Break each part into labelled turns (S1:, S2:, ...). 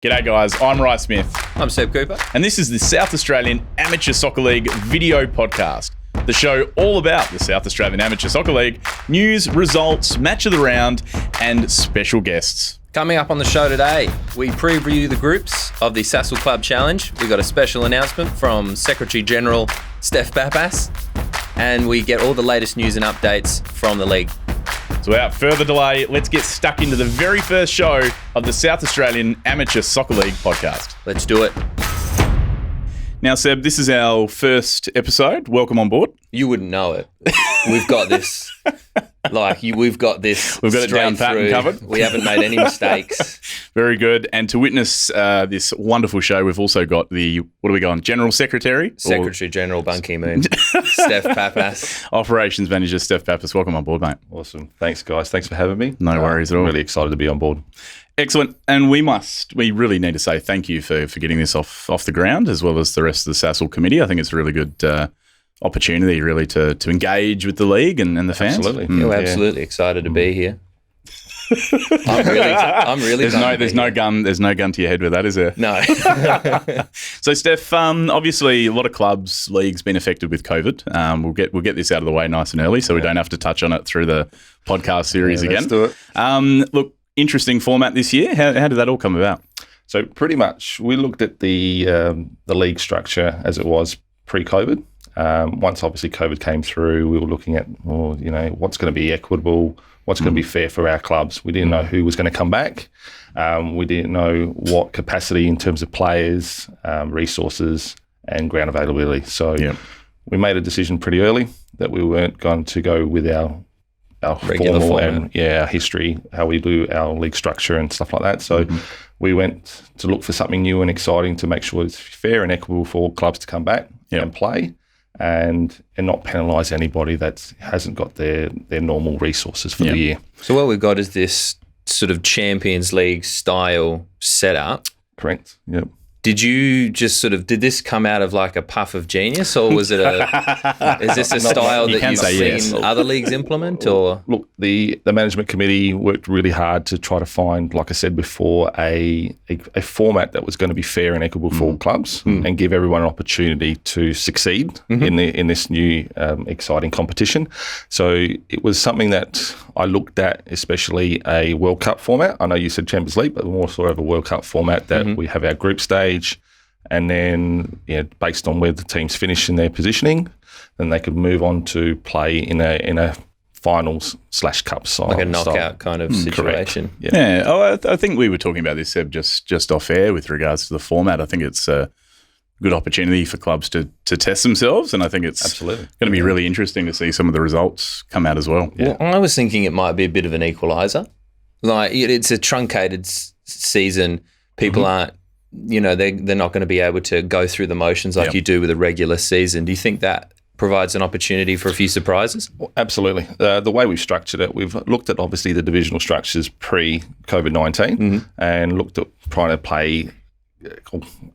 S1: G'day guys, I'm Rye Smith.
S2: I'm Seb Cooper.
S1: And this is the South Australian Amateur Soccer League video podcast. The show all about the South Australian Amateur Soccer League, news, results, match of the round, and special guests.
S2: Coming up on the show today, we preview the groups of the SAASL Club Challenge. We got a special announcement from Secretary General Steph Pappas, and we get all the latest news and updates from the league.
S1: So without further delay, let's get stuck into the very first show of the South Australian Amateur Soccer League podcast.
S2: Let's do it.
S1: Now, Seb, this is our first episode. Welcome on board.
S2: You wouldn't know it. We've got this. We've got this.
S1: We've got it down pat and covered.
S2: We haven't made any mistakes.
S1: Very good. And to witness this wonderful show, we've also got what are we going? General Secretary?
S2: Secretary General Ban Ki-moon. Steph Pappas.
S1: Operations Manager Steph Pappas. Welcome on board, mate.
S3: Awesome. Thanks, guys. Thanks for having me.
S1: No worries at all.
S3: Really excited to be on board.
S1: Excellent. And we really need to say thank you for getting this off the ground, as well as the rest of the SAASL committee. I think it's a really good opportunity, really, to engage with the league and the fans.
S3: Absolutely.
S2: We're absolutely excited to be here. I'm really.
S1: There's no gun to your head with that, is there?
S2: No.
S1: So, Steph, obviously a lot of clubs, leagues been affected with COVID. We'll get this out of the way nice and early, so we don't have to touch on it through the podcast series again.
S3: Let's do it.
S1: Look, interesting format this year. How did that all come about?
S3: So pretty much, we looked at the league structure as it was pre-COVID. Once obviously COVID came through, we were looking at what's going to be equitable, what's going to be fair for our clubs. We didn't know who was going to come back. We didn't know what capacity in terms of players, resources, and ground availability. So we made a decision pretty early that we weren't going to go with our
S2: regular
S3: formal
S2: format.
S3: and our history, how we do our league structure and stuff like that. So we went to look for something new and exciting to make sure it's fair and equitable for all clubs to come back and play, and not penalise anybody that hasn't got their normal resources for the year.
S2: So what we've got is this sort of Champions League style setup.
S3: Correct. Yep.
S2: Did this come out of like a puff of genius, or was it is this a style that you've seen other leagues implement, or?
S3: Look, the management committee worked really hard to try to find, like I said before, a format that was going to be fair and equitable for all clubs and give everyone an opportunity to succeed in this new exciting competition. So it was something that I looked at, especially a World Cup format. I know you said Champions League, but more sort of a World Cup format that we have our group stage, and then based on where the teams finish in their positioning, then they could move on to play in a finals/cup style,
S2: like a knockout kind of situation.
S1: Yeah. Oh, I think we were talking about this, Seb, just off air with regards to the format. I think it's a good opportunity for clubs to test themselves, and I think it's
S3: absolutely
S1: going to be really interesting to see some of the results come out as well.
S2: Well, I was thinking it might be a bit of an equaliser. Like it's a truncated season. People aren't, they're not going to be able to go through the motions like you do with a regular season. Do you think that provides an opportunity for a few surprises?
S3: Well, absolutely. The way we've structured it, we've looked at obviously the divisional structures pre-COVID-19 and looked at trying to play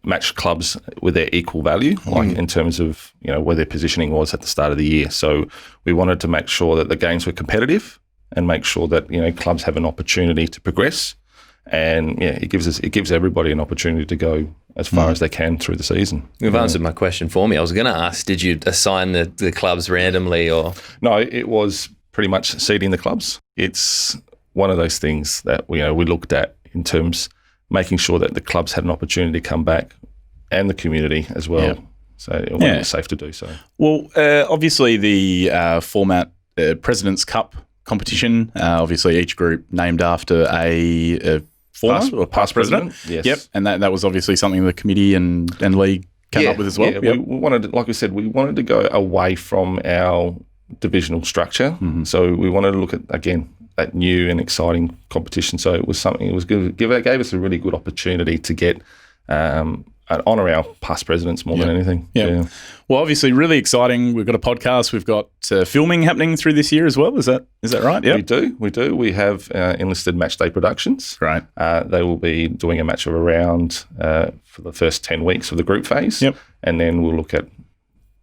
S3: match clubs with their equal value, like in terms of where their positioning was at the start of the year. So we wanted to make sure that the games were competitive and make sure that clubs have an opportunity to progress. And it gives everybody an opportunity to go as far as they can through the season.
S2: You've answered my question for me. I was going to ask, did you assign the clubs randomly, or?
S3: No, it was pretty much seeding the clubs. It's one of those things that we looked at in terms making sure that the clubs had an opportunity to come back, and the community as well. Yeah. So it was safe to do so.
S1: Well, obviously the format, President's Cup competition, obviously each group named after a past president.
S3: Yes.
S1: Yep. And that was obviously something the committee and league came up with as well.
S3: Yeah. We wanted, like we said, we go away from our divisional structure. So we wanted to look at, again, that new and exciting competition. So it was something, it was good. It gave us a really good opportunity to get honour our past presidents more than anything.
S1: Yeah. Well, obviously, really exciting. We've got a podcast. We've got filming happening through this year as well. Is that right? Yeah.
S3: We do. We have enlisted Matchday Productions.
S1: Right.
S3: They will be doing a match of a round for the first 10 weeks of the group phase.
S1: Yep.
S3: And then we'll look at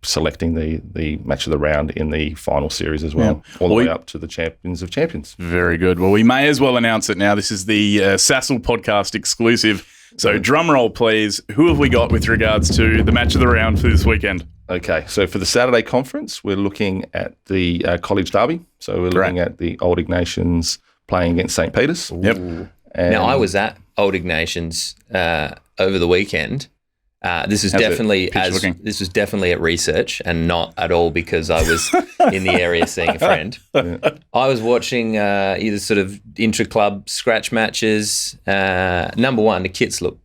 S3: selecting the match of the round in the final series as well, all the way up to the Champions of Champions.
S1: Very good. Well, we may as well announce it now. This is the SAASL podcast exclusive. So drum roll, please. Who have we got with regards to the match of the round for this weekend?
S3: Okay, so for the Saturday conference, we're looking at the College Derby. So we're looking at the Old Ignatians playing against St. Peter's.
S1: Yep.
S2: Now, I was at Old Ignatians over the weekend. This was definitely at research and not at all because I was in the area seeing a friend. I was watching either sort of intra-club scratch matches. Number one, the kits look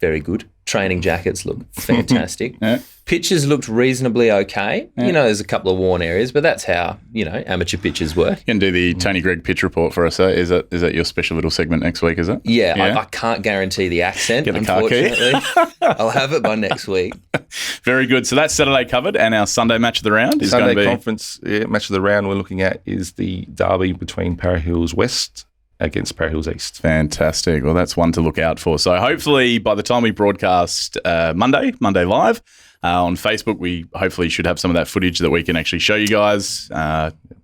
S2: very good. Training jackets look fantastic. Pitches looked reasonably okay. You know, there's a couple of worn areas, but that's how, amateur pitches work.
S1: You can do the Tony Gregg pitch report for us. Is that your special little segment next week, is it?
S2: Yeah. I can't guarantee the accent, unfortunately. I'll have it by next week.
S1: Very good. So that's Saturday covered, and our Sunday match of the round is
S3: Sunday
S1: going to be...
S3: conference match of the round we're looking at is the derby between Para Hills West against Para Hills East.
S1: Fantastic. Well, that's one to look out for. So hopefully by the time we broadcast Monday live on Facebook, we hopefully should have some of that footage that we can actually show you guys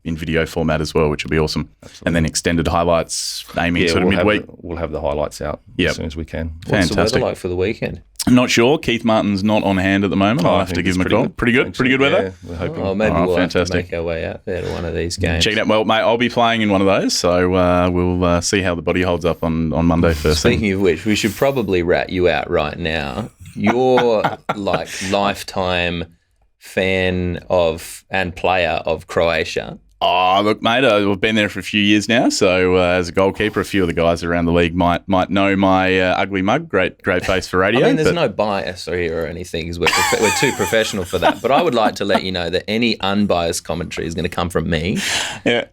S1: in video format as well, which will be awesome. Absolutely. And then extended highlights aiming sort of midweek.
S3: We'll have the highlights out as soon as we can.
S2: What's the weather like for the weekend?
S1: I'm not sure. Keith Martin's not on hand at the moment. I'll have to give him a call. Pretty good weather.
S3: Yeah, we're hoping.
S2: Maybe we'll have to make our way out there to one of these games.
S1: Check it out. Well, mate, I'll be playing in one of those, so we'll see how the body holds up on Monday first.
S2: Speaking of which, we should probably rat you out right now. You're like lifetime fan of and player of Croatia.
S1: Oh, look, mate, I've been there for a few years now. So as a goalkeeper, a few of the guys around the league might know my ugly mug. Great face for radio.
S2: I mean, there's no bias here or anything because we're too professional for that. But I would like to let you know that any unbiased commentary is going to come from me.
S1: Yeah.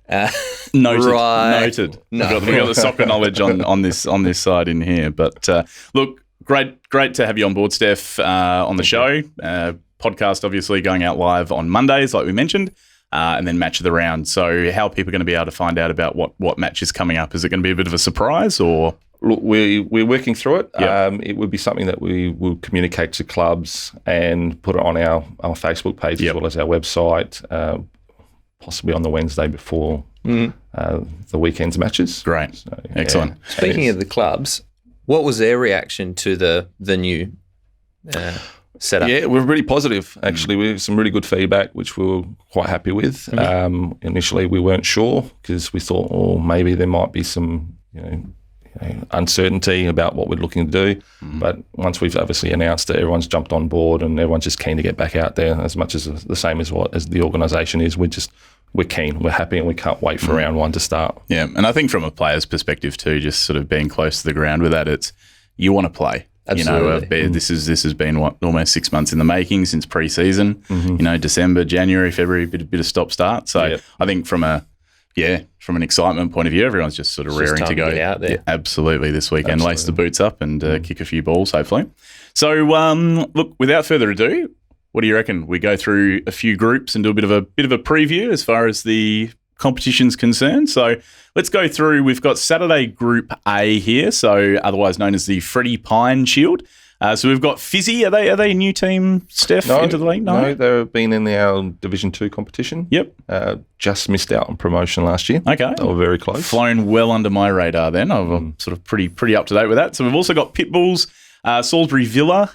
S1: Noted.
S2: Right.
S1: Noted. No. We've got the soccer knowledge on this side in here. But look, great to have you on board, Steph, on the show. Podcast obviously going out live on Mondays, like we mentioned. And then match of the round. So how are people going to be able to find out about what match is coming up? Is it going to be a bit of a surprise or?
S3: Look, we're working through it.
S1: Yep.
S3: It would be something that we will communicate to clubs and put it on our Facebook page as well as our website, possibly on the Wednesday before the weekend's matches.
S1: Great. So, excellent.
S2: Speaking of the clubs, what was their reaction to the new setup?
S3: Yeah, we're really positive, actually. We have some really good feedback, which we were quite happy with. Initially, we weren't sure because we thought, maybe there might be some uncertainty about what we're looking to do. But once we've obviously announced it, everyone's jumped on board and everyone's just keen to get back out there as much as the same as as the organisation is. We're keen, we're happy, and we can't wait for round one to start.
S1: Yeah, and I think from a player's perspective too, just sort of being close to the ground with that, it's you want to play.
S2: Absolutely.
S1: This has been almost 6 months in the making since pre-season. December, January, February, bit of stop-start. So I think from an excitement point of view, everyone's just sort of raring to go.
S2: Get out there.
S1: Yeah, absolutely, this weekend, lace the boots up and kick a few balls, hopefully. So, look, without further ado, what do you reckon? We go through a few groups and do a bit of a preview as far as the competition's concerned. So let's go through. We've got Saturday Group A here, so otherwise known as the Freddie Pine Shield. So we've got Fizzy. Are they a new team, Steph, into the league?
S3: No, they've been in our Division 2 competition.
S1: Yep.
S3: Just missed out on promotion last year.
S1: Okay.
S3: They were very close.
S1: Flown well under my radar then. I'm sort of pretty up to date with that. So we've also got Pitbulls, Salisbury Villa,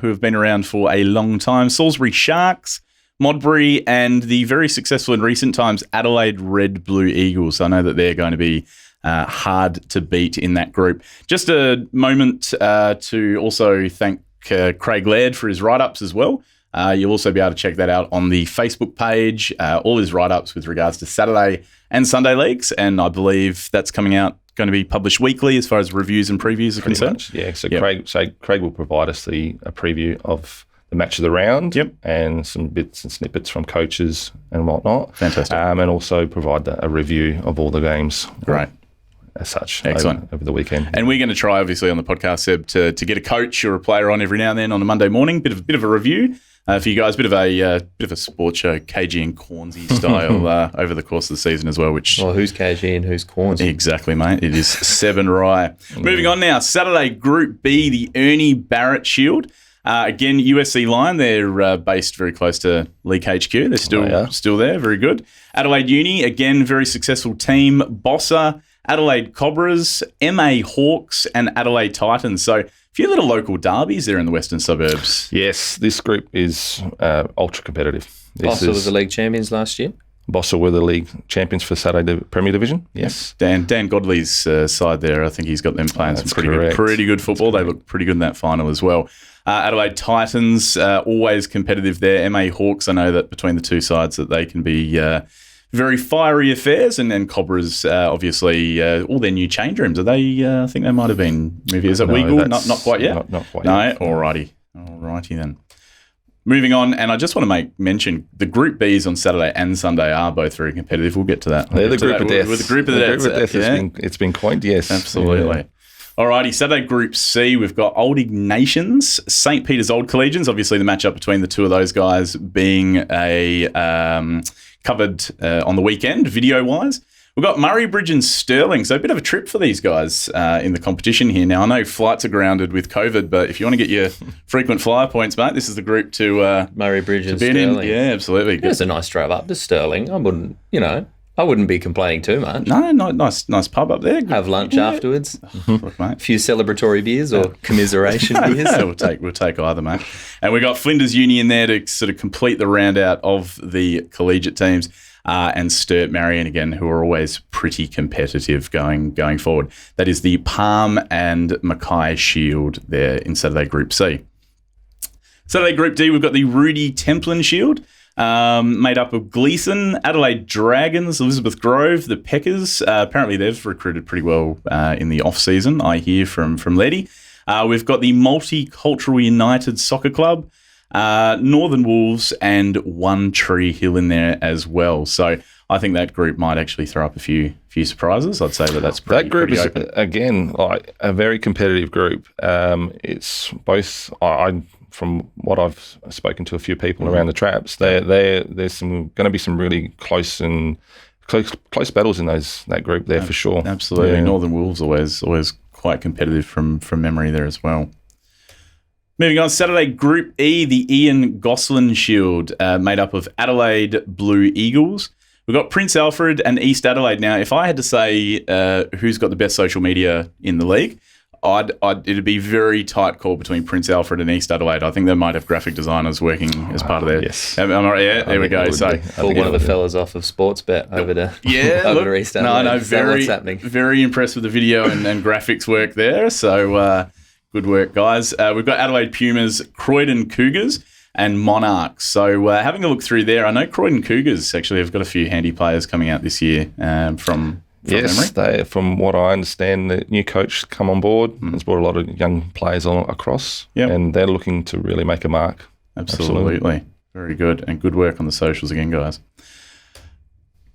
S1: who have been around for a long time, Salisbury Sharks, Modbury, and the very successful in recent times Adelaide Red Blue Eagles. I know that they're going to be hard to beat in that group. Just a moment to also thank Craig Laird for his write-ups as well. You'll also be able to check that out on the Facebook page, all his write-ups with regards to Saturday and Sunday leagues, and I believe that's coming out, going to be published weekly as far as reviews and previews are concerned.
S3: Much, yeah, so Craig will provide us a preview of the match of the round and some bits and snippets from coaches and whatnot.
S1: Fantastic.
S3: And also provide a review of all the games.
S1: Great.
S3: As such,
S1: excellent,
S3: over the weekend.
S1: And we're going to try, obviously, on the podcast, Seb, to get a coach or a player on every now and then on a Monday morning. Bit of a review for you guys. Bit of a sports show, KG and Cornsey style over the course of the season as well.
S2: Who's KG and who's Cornsey?
S1: Exactly, mate. It is 7 Rye. Moving on now, Saturday Group B, the Ernie Barrett Shield. Again, USC Lion, they're based very close to League HQ. They're still there. Very good. Adelaide Uni, again, very successful team. Bossa, Adelaide Cobras, MA Hawks, and Adelaide Titans. So few little local derbies there in the western suburbs.
S3: Yes, this group is ultra competitive.
S2: Bossa was the league champions last year.
S3: Bossa were the league champions for Saturday Premier Division. Yes,
S1: Dan Godley's side there. I think he's got them playing some pretty good football. They look pretty good in that final as well. Adelaide Titans always competitive there. MA Hawks. I know that between the two sides that they can be very fiery affairs, and then Cobras obviously all their new change rooms. Are they? I think they might have been movie. Is it Weagle? Not quite yet.
S3: Not quite yet.
S1: No. Alrighty then. Moving on, and I just want to make mention, the Group Bs on Saturday and Sunday are both very competitive. We'll get to that.
S3: They're the group of death.
S1: With the Group of Death.
S3: It's been coined, yes.
S1: Absolutely. Yeah. Alrighty, Saturday Group C, we've got Old Ignatians, St. Peter's Old Collegians. Obviously, the matchup between the two of those guys being covered on the weekend, video-wise. We've got Murray Bridge and Stirling, so a bit of a trip for these guys in the competition here. Now, I know flights are grounded with COVID, but if you want to get your frequent flyer points, mate, this is the group to
S2: Murray Bridge and
S1: Stirling. Yeah, absolutely.
S2: It's a nice drive up to Stirling. I wouldn't be complaining too much.
S1: No, nice pub up there.
S2: Have lunch afterwards.
S1: Look, mate.
S2: A few celebratory beers or commiseration beers.
S1: We'll take either, mate. And we've got Flinders Uni in there to sort of complete the round out of the collegiate teams. And Sturt Marion again, who are always pretty competitive going forward. That is the Palm and Mackay Shield there in Saturday Group C. Saturday Group D, we've got the Rudy Templin Shield, made up of Gleeson, Adelaide Dragons, Elizabeth Grove, the Peckers. Apparently they've recruited pretty well in the off-season, I hear from Letty. We've got the Multicultural United Soccer Club, Northern Wolves, and One Tree Hill in there as well. So I think that group might actually throw up a few surprises. I'd say that's pretty.
S3: That group
S1: pretty
S3: is
S1: open.
S3: Again like a very competitive group. It's both. From what I've spoken to a few people around the traps, there's going to be some really close battles in that group there for sure.
S1: Absolutely, yeah. Northern Wolves always quite competitive from memory there as well. Moving on, Saturday Group E, the Ian Gosselin Shield, made up of Adelaide Blue Eagles. We've got Prince Alfred and East Adelaide. Now, if I had to say who's got the best social media in the league, it'd be very tight call between Prince Alfred and East Adelaide. I think they might have graphic designers working as part of their...
S3: Yes.
S1: Yeah, there we go. So
S2: pull one of the fellas off of Sportsbet over to East Adelaide.
S1: No,
S2: what's happening?
S1: Very impressed with the video and graphics work there. So... good work, guys. We've got Adelaide Pumas, Croydon Cougars, and Monarchs. So having a look through there, I know Croydon Cougars actually have got a few handy players coming out this year from
S3: yes,
S1: memory.
S3: From what I understand, the new coach come on board has brought a lot of young players across, and they're looking to really make a mark.
S1: Absolutely. Very good. And good work on the socials again, guys.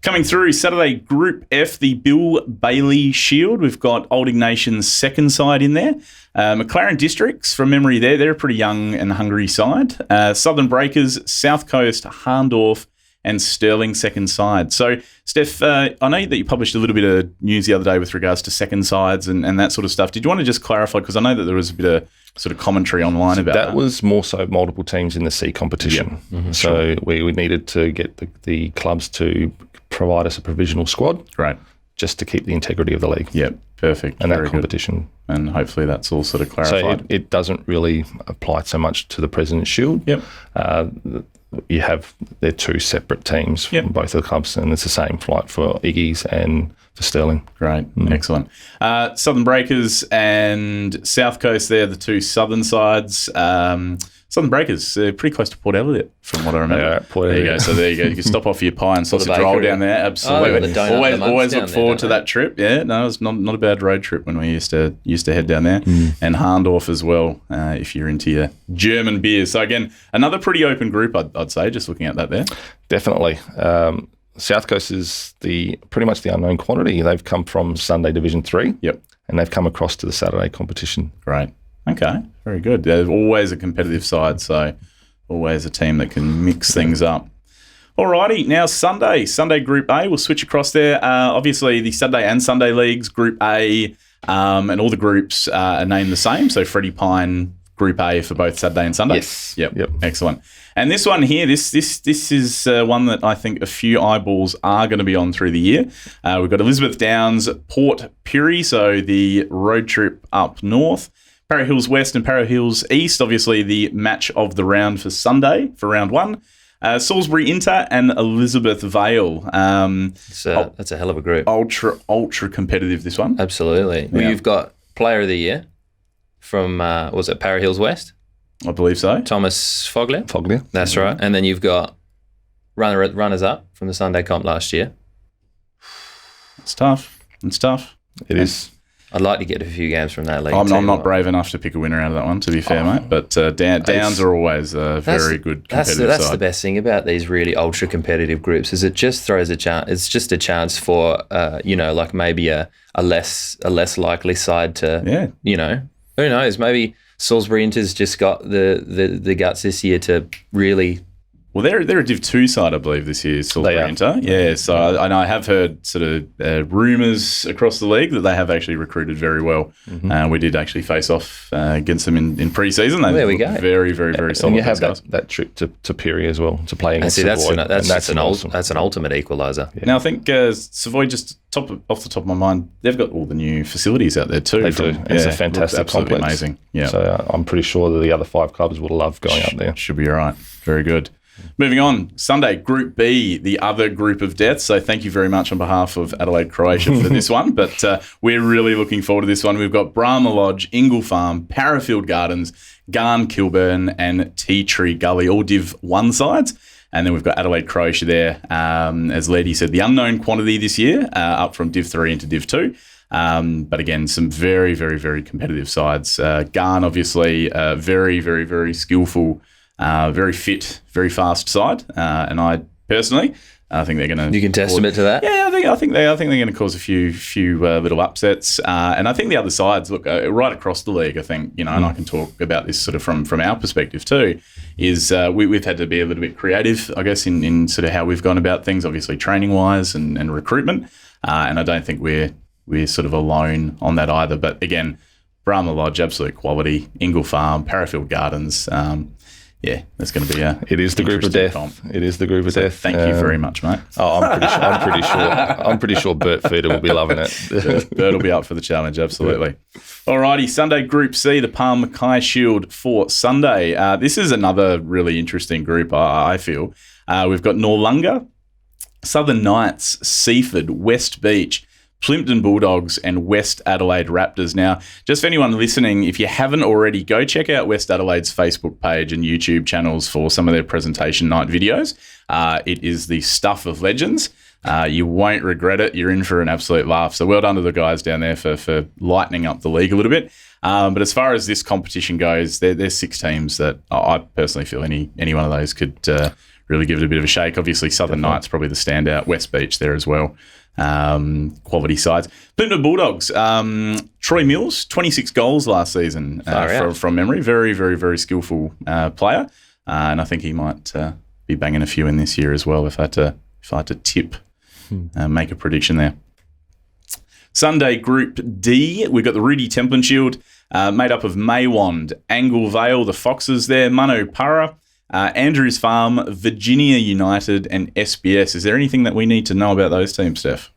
S1: Coming through, Saturday Group F, the Bill Bailey Shield. We've got Old Ignatian's second side in there. McLaren Districts, from memory there, they're a pretty young and hungry side. Southern Breakers, South Coast, Harndorf, and Stirling second side. So, Steph, I know that you published a little bit of news the other day with regards to second sides and that sort of stuff. Did you want to just clarify? Because I know that there was a bit of sort of commentary online about that.
S3: That was more so multiple teams in the C competition. Yep. Mm-hmm, so we needed to get the clubs to provide us a provisional squad.
S1: Right.
S3: Just to keep the integrity of the league.
S1: Yep, perfect.
S3: And that competition.
S1: Good. And hopefully that's all sort of clarified.
S3: So it doesn't really apply so much to the President's Shield.
S1: Yep.
S3: They're two separate teams from both of the clubs, and it's the same flight for Iggy's and for Stirling.
S1: Great, excellent. Southern Breakers and South Coast, they're the two southern sides. Southern Breakers, pretty close to Port Elliot, from what I remember. There you go. So there you go. You can stop off your pie and sausage roll down there. Absolutely. Always look forward to that trip. Yeah, no, it's not a bad road trip when we used to head down there. And Harndorf as well, if you're into your German beers. So again, another pretty open group, I'd say, just looking at that there.
S3: Definitely. South Coast is pretty much the unknown quantity. They've come from Sunday Division 3.
S1: Yep.
S3: And they've come across to the Saturday competition.
S1: Great. Okay, very good. They're always a competitive side, so always a team that can mix things up. Alrighty, now Sunday Group A, we'll switch across there. Obviously, the Saturday and Sunday leagues, Group A, and all the groups are named the same. So Freddie Pine, Group A for both Saturday and Sunday.
S3: Yes.
S1: Yep. Excellent. And this one here, this is one that I think a few eyeballs are going to be on through the year. We've got Elizabeth Downs, Port Pirie, so the road trip up north. Para Hills West and Para Hills East, obviously the match of the round for Sunday for round 1. Salisbury Inter and Elizabeth Vale.
S2: That's a hell of a group.
S1: Ultra competitive, this one.
S2: Absolutely. Well, you've got Player of the Year from, was it Para Hills West?
S1: I believe so.
S2: Thomas Foglia.
S3: Foglia.
S2: That's right. And then you've got runners-up from the Sunday comp last year.
S1: It's tough.
S3: It is.
S2: I'd like to get a few games from that league.
S1: I'm not brave enough to pick a winner out of that one, to be fair, mate. But Downs are always a very good competitive side.
S2: That's the best thing about these really ultra competitive groups is it just throws a chance. It's just a chance for like maybe a less likely side to who knows, maybe Salisbury Inter's just got the guts this year to really.
S1: Well, they're a Div 2 side, I believe, this year, Salisbury Inter. Yeah, so I have heard sort of rumours across the league that they have actually recruited very well. Mm-hmm. We did actually face off against them in pre-season.
S2: There we go.
S1: Very, very, very solid.
S3: And you have that trip to Piri as well, to play against Savoy.
S2: That's an ultimate equaliser.
S1: Yeah. Now, I think Savoy, just off the top of my mind, they've got all the new facilities out there too.
S3: They do. It's a fantastic complex.
S1: Amazing. Yeah.
S3: So I'm pretty sure that the other 5 clubs will love going up there.
S1: Should be all right. Very good. Moving on, Sunday, Group B, the other group of deaths. So thank you very much on behalf of Adelaide Croatia for this one. But we're really looking forward to this one. We've got Brahma Lodge, Ingle Farm, Parafield Gardens, Garn Kilburn and Tea Tree Gully, all Div 1 sides. And then we've got Adelaide Croatia there. As Lady said, the unknown quantity this year, up from Div 3 into Div 2. But again, some very, very, very competitive sides. Garn, obviously, very, very, very skillful, very fit, very fast side, and I personally, I think they're going to.
S2: You can testament to that.
S1: Yeah, I think they're going to cause a few little upsets, and I think the other sides look right across the league. I think and I can talk about this sort of from our perspective too. Is we've had to be a little bit creative, I guess, in sort of how we've gone about things. Obviously, training wise and recruitment, and I don't think we're sort of alone on that either. But again, Brahma Lodge, absolute quality. Ingle Farm, Parafield Gardens. Yeah, that's going to be
S3: It is the group of death.
S1: Comp.
S3: It is the group of death.
S1: Thank you very much, mate.
S3: Oh, I'm pretty sure Bert Feeder will be loving it.
S1: Bert will be up for the challenge, absolutely. Alrighty, Sunday Group C, the Palm Mackay Shield for Sunday. This is another really interesting group, I feel. We've got Noarlunga, Southern Knights, Seaford, West Beach, Plympton Bulldogs and West Adelaide Raptors. Now, just for anyone listening, if you haven't already, go check out West Adelaide's Facebook page and YouTube channels for some of their presentation night videos. It is the stuff of legends. You won't regret it. You're in for an absolute laugh. So well done to the guys down there for lightening up the league a little bit. But as far as this competition goes, there's 6 teams that I personally feel any one of those could really give it a bit of a shake. Obviously, Southern Knights probably the standout. West Beach there as well. Quality sides. Plympton Bulldogs, Troy Mills, 26 goals last season from memory. Very, very, very skillful player. And I think he might be banging a few in this year as well if I had to tip, make a prediction there. Sunday Group D, we've got the Rudy Templin Shield made up of Maywand, Angle Vale, the Foxes there, Mano Para, Andrews Farm, Virginia United and SBS. Is there anything that we need to know about those teams, Steph?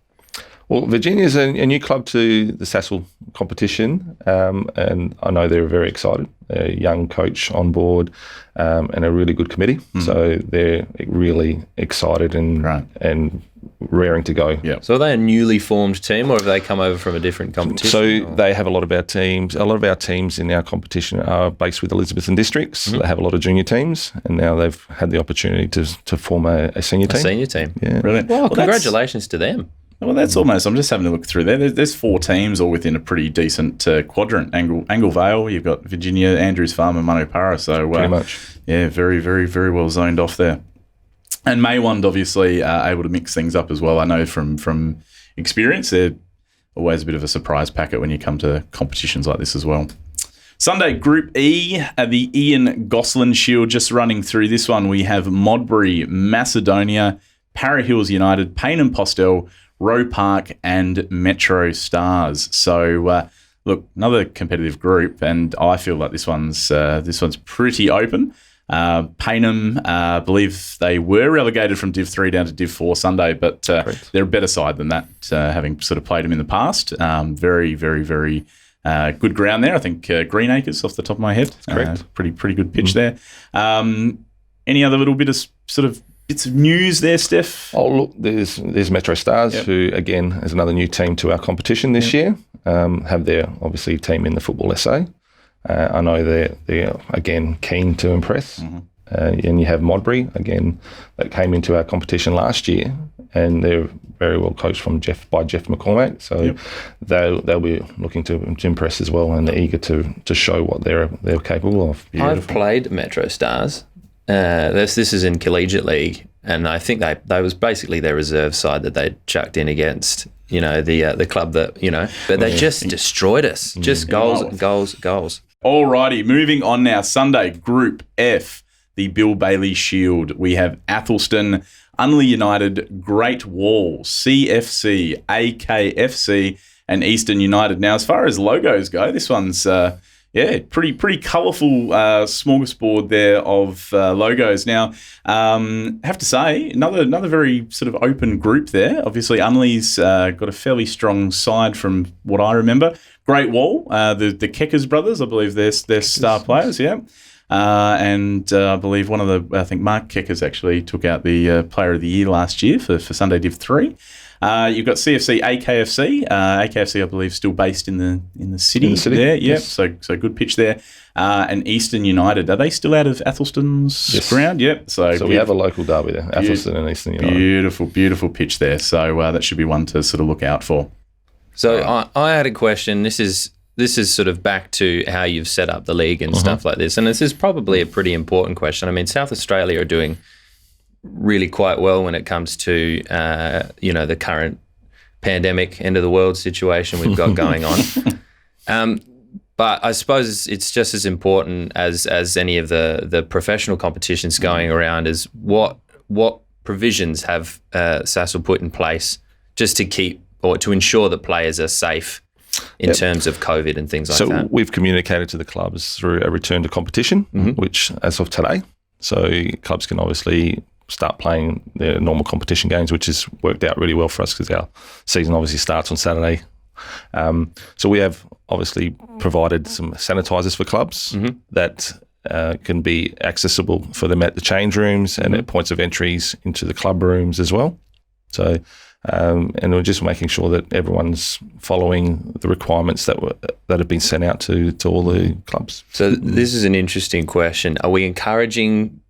S3: Well, Virginia is a new club to the SAASL competition, and I know they're very excited. A young coach on board and a really good committee. So they're really excited and raring to go.
S1: Yep.
S2: So are they a newly formed team or have they come over from a different competition?
S3: So they have a lot of our teams. A lot of our teams in our competition are based with Elizabethan districts. They have a lot of junior teams and now they've had the opportunity to form a senior team.
S2: A senior team.
S3: Yeah.
S1: Brilliant.
S2: Well, congratulations to them.
S1: Well, that's almost, I'm just having a look through there. There's 4 teams all within a pretty decent quadrant. Angle Vale, you've got Virginia, Andrews Farm and Mano Para. So
S3: pretty much.
S1: Yeah, very, very, very well zoned off there. And Maywand obviously able to mix things up as well. I know from experience, they're always a bit of a surprise packet when you come to competitions like this as well. Sunday, Group E, the Ian Gosselin Shield. Just running through this one, we have Modbury, Macedonia, Para Hills United, Payne and Postel, Roe Park and Metro Stars. So, look, another competitive group, and I feel like this one's pretty open. Paynham, I believe they were relegated from Div 3 down to Div 4 Sunday, but they're a better side than that, having sort of played them in the past. Very, very, very Good ground there. I think Greenacres off the top of my head.
S3: Correct.
S1: Pretty good pitch there. Any other little bit of sort of bits of news there, Steph?
S3: Oh, look, there's Metro Stars, who, again, is another new team to our competition this year, have their, obviously, team in the Football SA. I know they're, again, keen to impress. And you have Modbury, again, that came into our competition last year, and they're very well coached by Jeff McCormack. So they'll be looking to impress as well, and they're eager to show what they're capable of.
S2: Beautiful. I've played Metro Stars. This is in Collegiate League, and I think they was basically their reserve side that they chucked in against, the club that, but they just destroyed us. Just goals.
S1: Alrighty, moving on now. Sunday, Group F, the Bill Bailey Shield. We have Athelston, Unley United, Great Wall, CFC, AKFC, and Eastern United. Now, as far as logos go, this one's pretty colourful smorgasbord there of logos. Now, have to say, another very sort of open group there. Obviously, Unley's got a fairly strong side from what I remember. Great Wall, the Keckers brothers, I believe they're star players, and I believe I think Mark Keckers actually took out the Player of the Year last year for Sunday Div 3. You've got CFC, AKFC. AKFC, I believe, still based in the city there. Yeah, yes. So good pitch there. And Eastern United, are they still out of Athelston's ground? Yep. So
S3: we have a local derby there, Athelston and Eastern United. Beautiful
S1: pitch there. So that should be one to sort of look out for.
S2: So I had a question. This is sort of back to how you've set up the league and stuff like this. And this is probably a pretty important question. I mean, South Australia are doing really quite well when it comes to, the current pandemic, end of the world situation we've got going on. But I suppose it's just as important as any of the professional competitions going around is what provisions have SAASL put in place just to keep or to ensure that players are safe in terms of COVID and things like that.
S3: So we've communicated to the clubs through a return to competition, which as of today, so clubs can obviously start playing their normal competition games, which has worked out really well for us because our season obviously starts on Saturday. So we have obviously provided some sanitisers for clubs that can be accessible for them at the change rooms and at points of entries into the club rooms as well. So, and we're just making sure that everyone's following the requirements that have been sent out to all the clubs.
S2: So this is an interesting question. Are we encouraging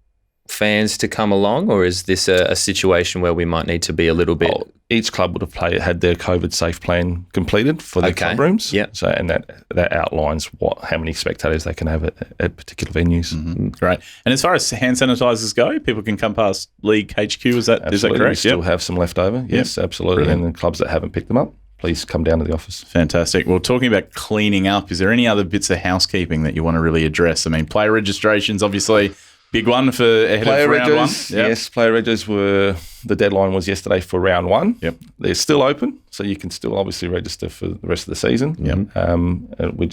S2: fans to come along, or is this a situation where we might need to be a little bit?
S3: Each club would have had their COVID safe plan completed for their club rooms.
S2: Yeah.
S3: So and that outlines how many spectators they can have at particular venues.
S1: Great. And as far as hand sanitisers go, people can come past League HQ. Is that correct?
S3: We still have some left over. Yes, absolutely. Brilliant. And the clubs that haven't picked them up, please come down to the office.
S1: Fantastic. Well, talking about cleaning up, is there any other bits of housekeeping that you want to really address? I mean, player registrations, obviously. Big one for ahead of round one.
S3: Yes, player registers the deadline was yesterday for round one.
S1: Yep.
S3: They're still open, so you can still obviously register for the rest of the season.
S1: Yep.
S3: We're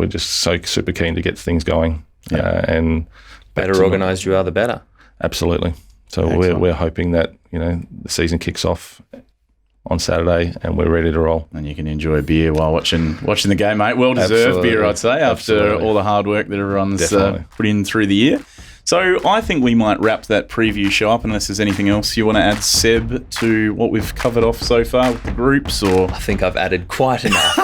S3: just so super keen to get things going. And
S2: better organised you are, the better.
S3: Absolutely. So we're hoping that the season kicks off on Saturday and we're ready to roll.
S1: And you can enjoy a beer while watching the game, mate. Well deserved beer, I'd say, after all the hard work that everyone's put in through the year. So I think we might wrap that preview show up unless there's anything else you want to add, Seb, to what we've covered off so far with the groups. Or
S2: I think I've added quite enough.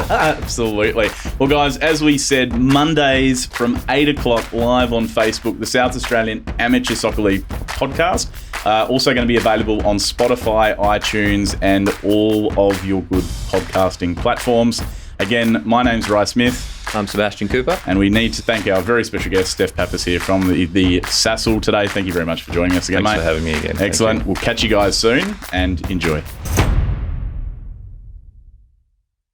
S1: Absolutely. Well, guys, as we said, Mondays from 8 o'clock live on Facebook, the South Australian Amateur Soccer League podcast. Also going to be available on Spotify, iTunes, and all of your good podcasting platforms. Again, my name's Ry Smith.
S2: I'm Sebastian Cooper.
S1: And we need to thank our very special guest, Steph Pappas, here from the SAASL today. Thank you very much for joining us again,
S3: Thanks
S1: mate.
S3: for having me again.
S1: Excellent. We'll catch you guys soon and enjoy.